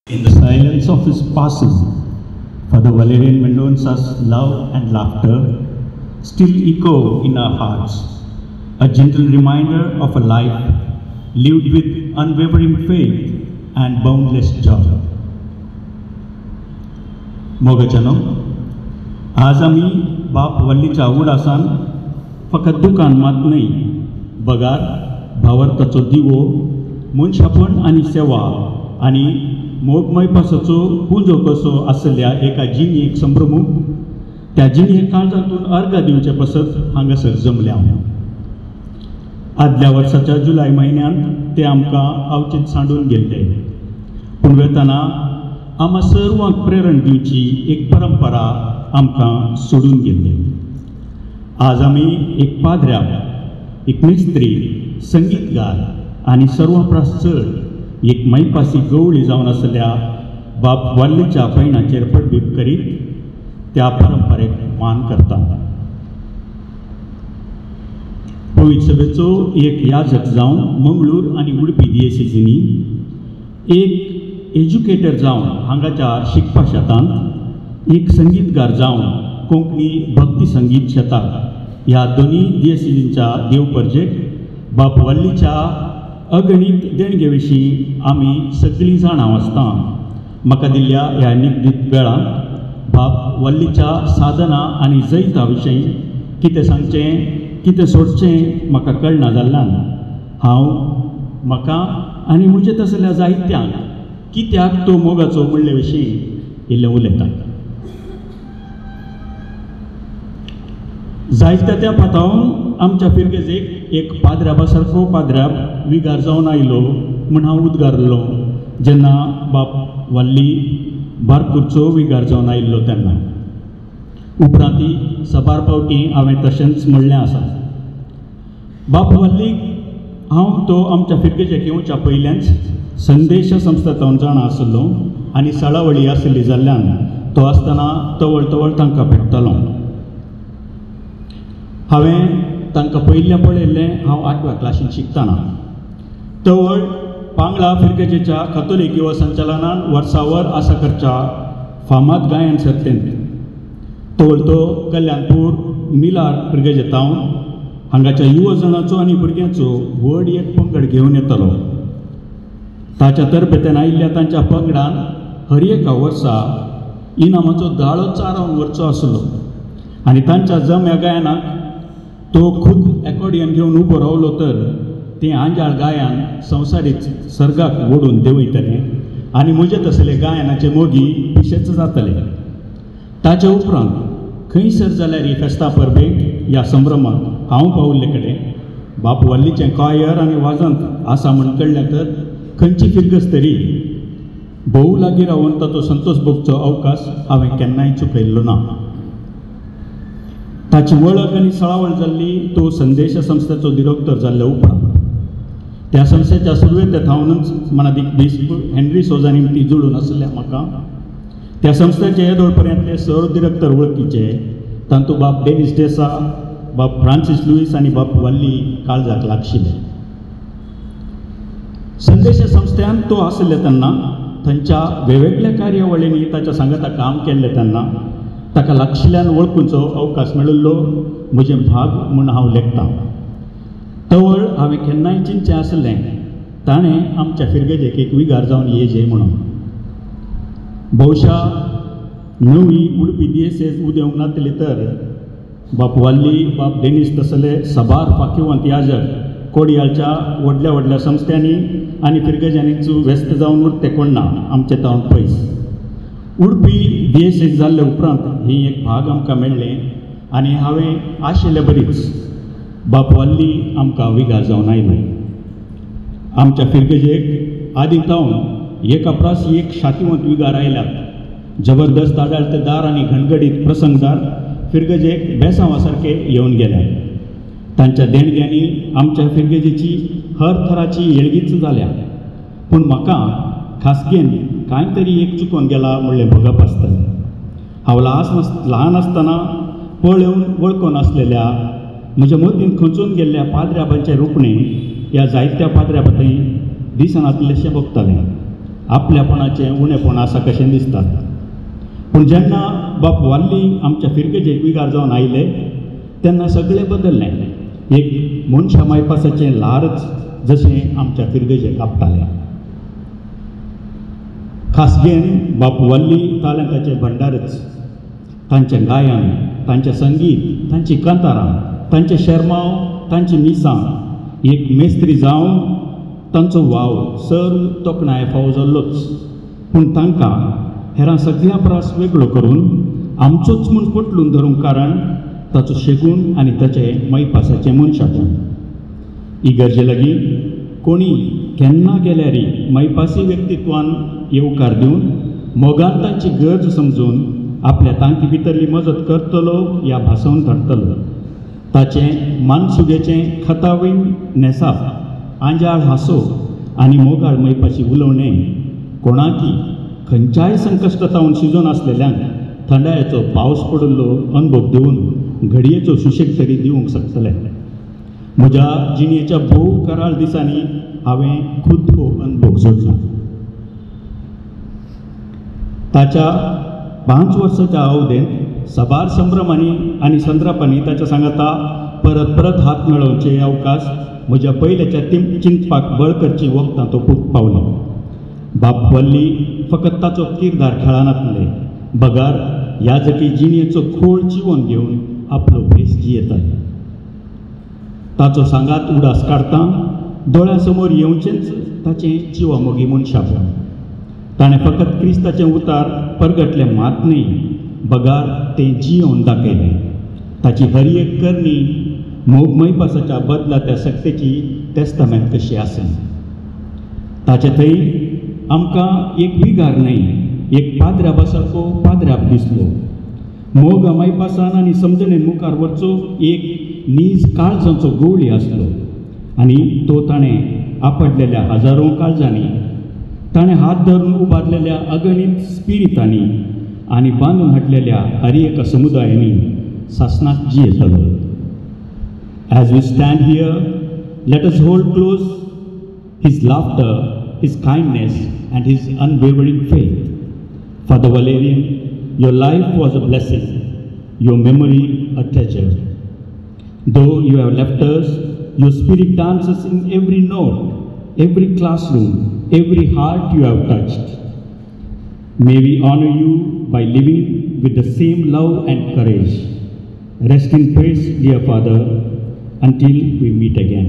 In the silence of his passing, Father Valerian Mendonça's love and laughter still echo in our hearts, a gentle reminder of a life lived with unwavering faith and boundless joy. मोगचनो, आज आम्ही बाप वल्लीच्या उडासान फकत दुकान मात नाही, बगार भावार्थाचो दिवो, मनशापण आणि सेवा आणि मोगमयपासाचो पुंजो कसो आसल्या एका जिणेक संभ्रमूक त्या जिणेक काळजांतून अर्घ दिवचे पसत हांगासर जमल्या. आदल्या वर्साच्या जुलय म्हयन्यांत ते आमकां आवचीत सांडून गेल्ले, पूण वेताना आम्हा सर्वांक प्रेरण दिवची एक परंपरा आमकां सोडून गेल्ले. आज आमी एक पाद्र्याक, एक मिस्त्री, संगीतकार आनी सर्वांपरस चड एक मैपासी गवळी जावन आसल्या बाप वाल्लीच्या पैणाचेर पडबीप करीत त्या परंपरेक मान करता. पवित्र सभेचो एक याजक जावन मंगळूर आनी उडपी दियेसीजींनी, एक एज्युकेटर जावन हांगाच्या शिकपा शेतांत, एक संगीतकार जावन कोंकणी भक्ती संगीत शेताक ह्या दोनी दियेसीजींच्या देवपर्जेक बाप वाल्लीच्या अगणित देणगे विशीं आमी सगळीं जाणां आसता म्हाका दिल्ल्या ह्या निगडीत वेळांत बाप वल्लीच्या साधना आनी जैता विशीं कितें सांगचें, कितें सोडचें म्हाका कळना जाल्ल्यान हांव म्हाका आनी म्हजे तसल्या जायत्यांक कित्याक तो मोगाचो म्हणले विशीं इल्लें उलयता. जायत्या त्या पातावन आमच्या पिरगेजेक एक पाद्र्याबा सारको पाद्र्या विगार जावन आयलो म्हूण हांव उद्गारलो जेन्ना बाप वाल्ली बारपूरचो विगार जावन आयिल्लो तेन्ना. उपरांती सबार फावटी हांवें तशेंच म्हणलें आसा. बाप वाल्लीक हांव तो आमच्या पिरगेजेक येवच्या पयलेंच संदेश संस्थेंत जाणा आसलो आनी सळावळी आसली जाल्ल्यान तो आसतना तवळ तवळ तांकां भेटतालो. हांवें तांकां पयलें पळयल्लें हांव 8व्या क्लासीन शिकतना. तवळ पांगळा पिरगेजेच्या कथोलीक युवा संचालनान वर्सावर आसा करच्या फामाद गायन सर्तेंत तवळ तो कल्याणपूर मिलार पिरगेजेतावन हांगाच्या युवा जणांचो आनी भुरग्यांचो व्हड एक पंगड घेवन येतालो. ताच्या तरबेतेन आयिल्ल्या तांच्या पंगडान हर एका वर्सा इनामाचो दाळो चारावन व्हरचो आसलो आनी तांच्या जम्या गायनाक तो खुद एकॉर्डियन घेवन उबो रावलो तर तें आंजाळ गायन संवसारीक सर्गाक ओडून देंवयतलें आनी म्हजे तसले गायनाचे मोगी पिशेच जातले. ताचे उपरांत खंयसर जाल्यार ही फेस्तां परबेक ह्या संभ्रमाक हांव पावल्ले कडेन बाप वाल्लीचें कायर आनी वाजंत आसा म्हण कळ्ळें तर खंयची फिरगस तरी भोव लागीं रावन ताचो संतोश भोगचो अवकाश हांवें केन्नाय चुकयल्लो ना. ताची वळख आनी सळावळ जाल्ली तो संदेश संस्थेचो डिरेक्टर जाल्ल्या उपरांत त्या संस्थेच्या सुरवेते थावनूच मनादीक दीस हेनरी सोजा निमती जुळून आसल्या म्हाका त्या संस्थेचे येदोळ पर्यंतले सर्व डिरेक्टर वळखीचे, तातूंत बाप डेनिस डेसा, बाप फ्रांसीस लुईस आनी बाप वाल्ली काळजाक लागशिल्ले. संदेश संस्थेन तो आसले तेन्ना थंयच्या वेगवेगळ्या कार्यावळींनी ताच्या सांगाता काम केल्लें तेन्ना ताका लागशिल्ल्यान वळखुचो अवकाश मेळिल्लो म्हजें भाग म्हूण हांव लेखतां. तवळ हांवें केन्नाय चिंतचें आसलें ताणें आमच्या फिरगेजेक एक विगार जावन येजे म्हणून. भोवशा नवी उडपी दियेसेस उदेवंक नातली तर बाप वाल्ली, बाप डेनिस तसले सबार फाकिवंत याजक कोडयाळच्या व्हडल्या व्हडल्या संस्थांनी आनी फिरगेजांनीच व्यस्त जावन उरते कोण ना आमचे तावन पयस. उडपी दियेसेस जाल्ले उपरांत ही एक भाग आमकां मेळ्ळें आनी हांवें आशिल्ले बरीच बाप वाल्ली आमकां विगार जावन आयले. आमच्या फिरगेजेक आदीं तावन एका प्रासी एक शातिवंत विगार आयल्यात. जबरदस्त आदाळतेदार आनी घणघडीत प्रसंगदार फिरगेजेक बेसांवा सारके येवन गेल्यात. तांच्या देणग्यांनी आमच्या फिरगेजेची हर थराची येळगीच जाल्या, पूण म्हाका खासगेन कांय तरी एक चुकोवन गेला म्हणलें भगप आसतलें. हांव ल्हान आसतना पळोवन वळखून आसलेल्या म्हज्या मतींत खंचून गेल्ल्या पाद्र्याबांचें रुपणें ह्या जायत्या पाद्र्याबांतय दिसनातलेशें भोगतालें. आपल्यापणाचें उणेपण आसा कशें दिसता. पूण जेन्ना बाब वाल्ली आमच्या फिरकेचेर विगार जावन आयले तेन्ना सगळें बदल्लें. एक मनशा मायपासाचें ल्हारच जशें आमच्या फिरकेचेर कापतालें. खासगेन बाब वाल्ली तालंकाचे भंडारच. तांचें गायन, तांचें संगीत, तांची कांतारां, तांचे शर्माव, तांची मिसां एक मेस्त्री जावन तांचो वाव सर तोखणाय फावो जाल्लोच. पूण तांकां हेरां सगळ्यां परस वेगळो करून आमचोच म्हूण पटलून धरूंक कारण ताचो शेगूण आनी ताचें मैपासाचें मनशापण. इगर्जे लागीं कोणी केन्ना गेल्यारी मैपासी व्यक्तित्वान येवकार दिवन मोगान तांची गरज समजून आपल्या तांकी भितरली मजत करतलो या भासावन धाडटलो. ताचें मानसुगेचें खतावीण नेसाप, आंजाळ हांसो आनी मोगाळ मैपाची उलोवणें कोणाकी खंयच्याय संकश्टतावन शिजोवन आसलेल्यांक थंडायेचो पावस पडिल्लो अनुभव दिवन घडयेचो सुशेग तरी दिवंक शकतले. म्हज्या जिणेच्या भोव कराळ दिसांनी हांवें खुद हो अनुभव जोडला. ताच्या 5 वर्साच्या अवधेंत सबार संभ्रमांनी आनी संद्रापांनी ताच्या सांगाता परत परत हात मेळोवचे अवकाश म्हज्या पयल्याच्या चिंतपाक बळ करची वखदां तो पावलो. बाब वाल्ली फकत ताचो किरदार खेळानातले, बगार ह्या जकी जिणेचो खोळ जिवन घेवन आपलो भेस जियेताले. ताचो सांगात उडास काडटा दोळ्या समोर येवचेंच ताचें जिवामोगी मनशापण. ताणें फकत क्रिस्ताचें उतार परगटलें मात न्ही, बगार तें जियोवन दाखयलें. ताची हर एक करणी मोग मैपासाच्या बदला त्या सक्तेची तेस्तामेंत कशी आसन. ताचे थंय आमकां एक विगार न्ही, एक पाद्र्या बसाको पाद्र्याक दिसलो. मोग मैपासान आनी समजणेन मुखार वचचो एक नीज काळजांचो गवळी आसलो. आनी तो ताणें आपडलेल्या हजारो काळजांनी, ताणें हात धरून उबारलेल्या अगणित स्पिरितांनी आनी बांदून हाडलेल्या हर एका समुदायांनी सासणाक जियेतलो. As we stand here, let us hold close his laughter, his kindness and his unwavering faith. Father Valerian, your life was a blessing, your memory a treasure. Though you have left us, your spirit dances in every note, every classroom, every heart you have touched. May we honor you by living with the same love and courage. Rest in peace, dear Father, until we meet again.